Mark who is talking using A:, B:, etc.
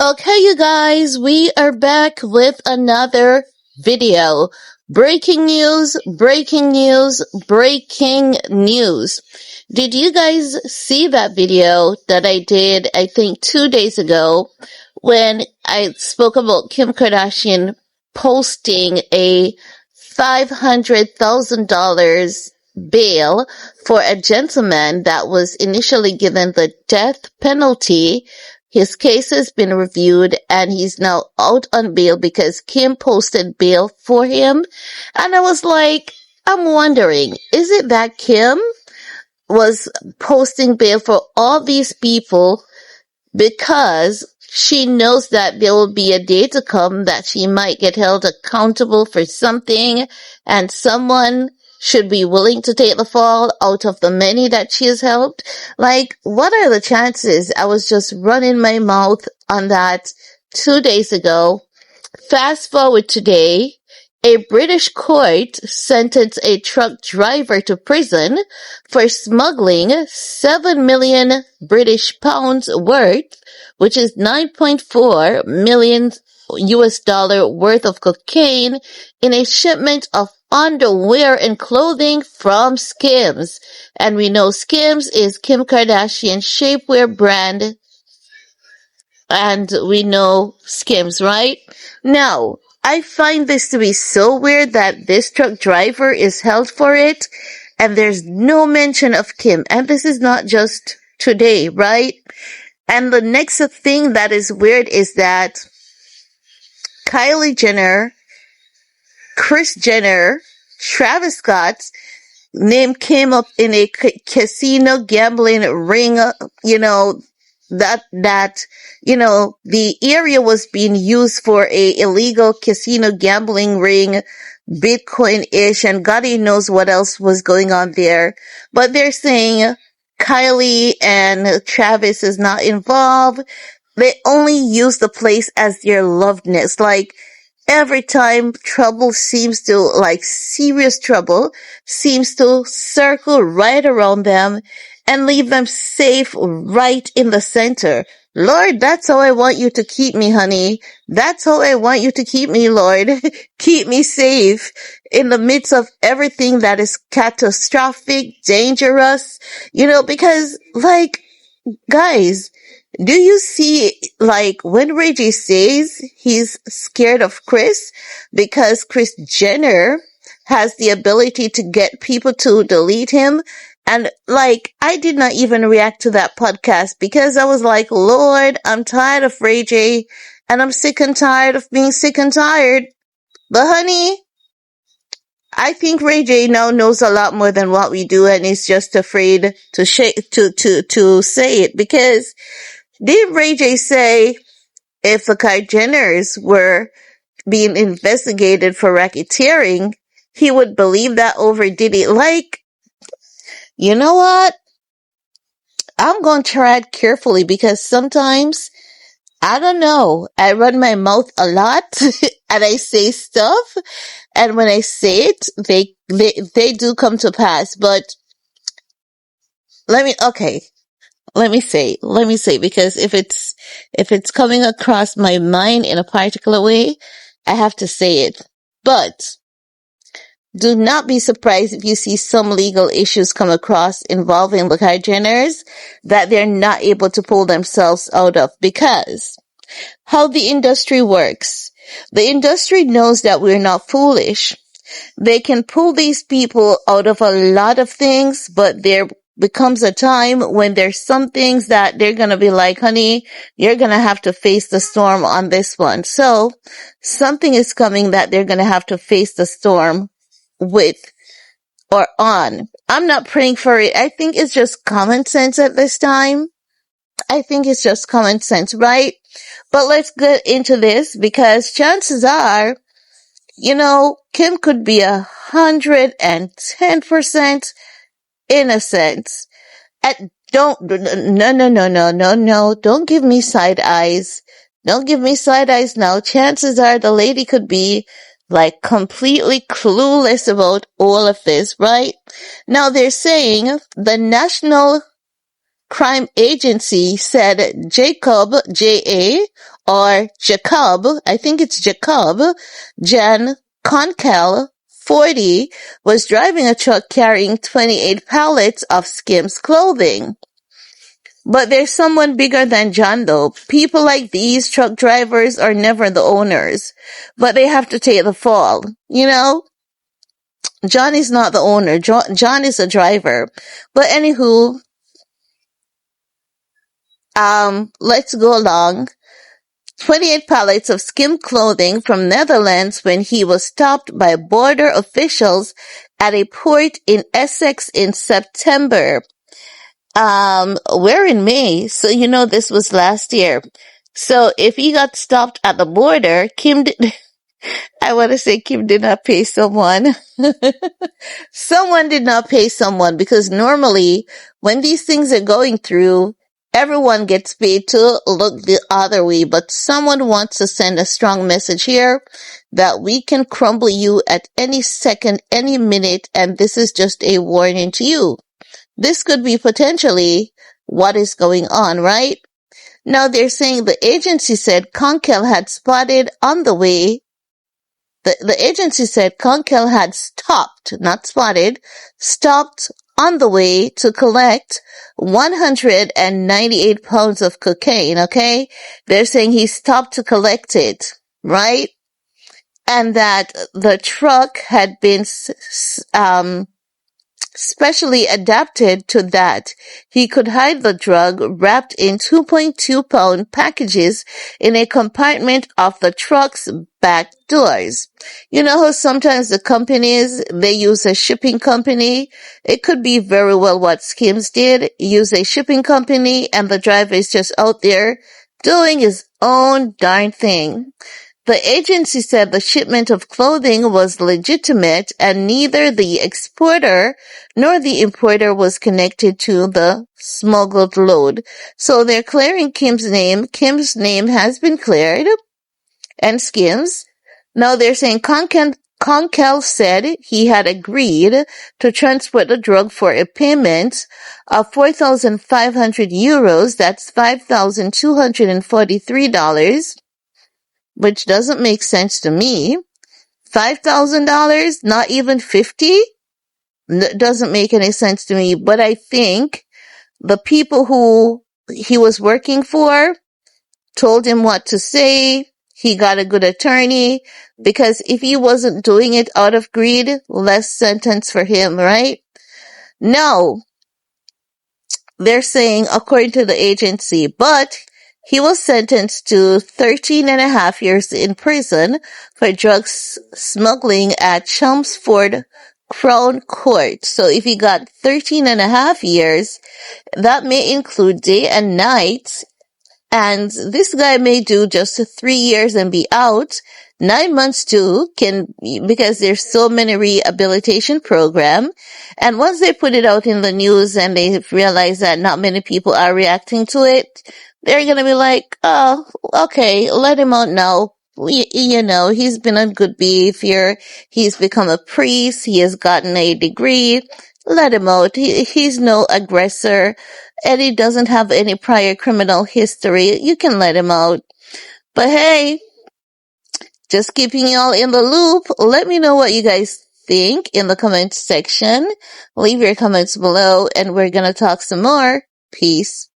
A: Okay, you guys, we are back with another video. Breaking news, breaking news, breaking news. Did you guys see that video that I did, I think 2 days ago, when I spoke about Kim Kardashian posting a $500,000 bail for a gentleman that was initially given the death penalty? His case has been reviewed and he's now out on bail because Kim posted bail for him. And I was like, I'm wondering, is it that Kim was posting bail for all these people because she knows that there will be a day to come that she might get held accountable for something and someone should be willing to take the fall out of the many that she has helped? Like, what are the chances? I was just running my mouth on that 2 days ago. Fast forward today, a British court sentenced a truck driver to prison for smuggling 7 million British pounds worth, which is 9.4 million US dollar worth of cocaine in a shipment of underwear and clothing from Skims. And we know Skims is Kim Kardashian's shapewear brand. And we know Skims, right? Now, I find this to be so weird that this truck driver is held for it and there's no mention of Kim. And this is not just today, right? And the next thing that is weird is that Kylie Jenner, Kris Jenner, Travis Scott's name came up in a casino gambling ring, the area was being used for a illegal casino gambling ring, Bitcoin-ish, and God knows what else was going on there. But they're saying Kylie and Travis is not involved. They only use the place as their love nest. Like, every time serious trouble seems to circle right around them and leave them safe right in the center. Lord, that's how I want you to keep me, honey. That's how I want you to keep me, Lord. Keep me safe in the midst of everything that is catastrophic, dangerous, because, guys, do you see, when Ray J says he's scared of Kris because Kris Jenner has the ability to get people to delete him? And, I did not even react to that podcast because I was like, Lord, I'm tired of Ray J and I'm sick and tired of being sick and tired. But honey, I think Ray J now knows a lot more than what we do and is just afraid to say it, because did Ray J say if the Kardashians were being investigated for racketeering, he would believe that over Diddy? You know what? I'm going to tread carefully because sometimes, I don't know, I run my mouth a lot and I say stuff, and when I say it, they do come to pass. But let me say, because if it's coming across my mind in a particular way, I have to say it. But do not be surprised if you see some legal issues come across involving the Kardashians that they're not able to pull themselves out of, because how the industry works. The industry knows that we're not foolish. They can pull these people out of a lot of things, but there becomes a time when there's some things that they're going to be like, honey, you're going to have to face the storm on this one. So something is coming that they're going to have to face the storm with or on. I'm not praying for it. I think it's just common sense at this time. I think it's just common sense, right? But let's get into this, because chances are, Kim could be 110% innocent. And no. Don't give me side eyes. Don't give me side eyes now. Chances are the lady could be completely clueless about all of this, right? Now they're saying the National Crime Agency said Jacob J.A. or Jacob, I think it's Jacob, Jan Conkel, 40, was driving a truck carrying 28 pallets of Skims clothing. But there's someone bigger than John though. People like these truck drivers are never the owners, but they have to take the fall. You know, John is not the owner. John is a driver. But anywho, let's go along. 28 pallets of skim clothing from Netherlands when he was stopped by border officials at a port in Essex in September. We're in May, so you know this was last year. So if he got stopped at the border, I want to say Kim did not pay someone. Someone did not pay someone, because normally when these things are going through, everyone gets paid to look the other way, but someone wants to send a strong message here that we can crumble you at any second, any minute, and this is just a warning to you. This could be potentially what is going on, right? Now they're saying the agency said Conkel had spotted on the way. The agency said Conkel had stopped, not spotted, stopped on the way to collect 198 pounds of cocaine, okay? They're saying he stopped to collect it, right? And that the truck had been specially adapted to that. He could hide the drug wrapped in 2.2-pound packages in a compartment of the truck's back doors. You know how sometimes the companies, they use a shipping company? It could be very well what Skims did, use a shipping company, and the driver is just out there doing his own darn thing. The agency said the shipment of clothing was legitimate and neither the exporter nor the importer was connected to the smuggled load. So they're clearing Kim's name. Kim's name has been cleared, and Skims. Now they're saying Conkel said he had agreed to transport the drug for a payment of 4,500 euros. That's $5,243. Which doesn't make sense to me. $5,000, not even 50? Doesn't make any sense to me. But I think the people who he was working for told him what to say. He got a good attorney, because if he wasn't doing it out of greed, less sentence for him, right? No. They're saying, according to the agency, but he was sentenced to 13 and a half years in prison for drugs smuggling at Chelmsford Crown Court. So if he got 13 and a half years, that may include day and night. And this guy may do just 3 years and be out. 9 months too, because there's so many rehabilitation program. And once they put it out in the news and they realize that not many people are reacting to it, they're gonna be like, oh, okay, let him out now. You know, he's been on good behavior. He's become a priest. He has gotten a degree. Let him out. He's no aggressor. And he doesn't have any prior criminal history. You can let him out. But hey, just keeping y'all in the loop. Let me know what you guys think in the comments section. Leave your comments below and we're gonna talk some more. Peace.